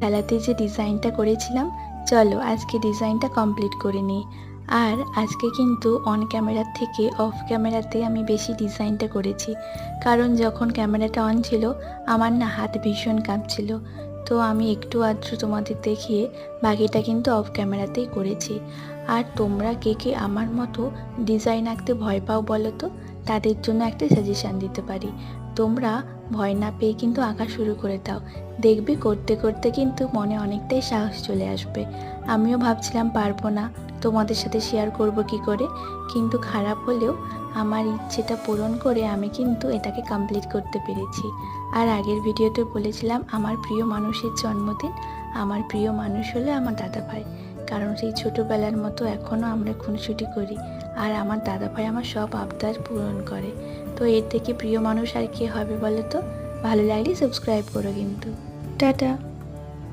থালাতে যে ডিজাইনটা করেছিলাম, চলো আজকে ডিজাইনটা কমপ্লিট করে নিই। আর আজকে কিন্তু অন ক্যামেরার থেকে অফ ক্যামেরাতে আমি বেশি ডিজাইনটা করেছি, কারণ যখন ক্যামেরাটা অন ছিল আমার না হাত ভীষণ কাঁপছিল। তো আমি একটু আধটু তোমাদের দেখিয়ে বাকিটা কিন্তু অফ ক্যামেরাতেই করেছি। আর তোমরা কে কে আমার মতো ডিজাইন আঁকতে ভয় পাও বলো তো, তাদের জন্য একটা সাজেশান দিতে পারি। তোমরা ভয় না পেয়ে কিন্তু আঁকা শুরু করে দাও, দেখবে করতে করতে কিন্তু মনে অনেকটাই সাহস চলে আসবে। আমিও ভাবছিলাম পারবো না, তোমাদের সাথে শেয়ার করব কি করে, কিন্তু খারাপ হলেও আমার ইচ্ছেটা পূরণ করে আমি কিন্তু এটাকে কমপ্লিট করতে পেরেছি। আর আগের ভিডিওতে বলেছিলাম আমার প্রিয় মানুষের জন্মদিন। আমার প্রিয় মানুষ হলো আমার দাদাভাই, কারণ সেই ছোটোবেলার মতো এখনও আমরা খুনসুটি করি, আর আমার দাদাভাই আমার সব আবদার পূরণ করে। তো এর থেকে প্রিয় মানুষ আর কে হবে বলো তো? ভালো লাগলে সাবস্ক্রাইব করো কিন্তু। টাটা।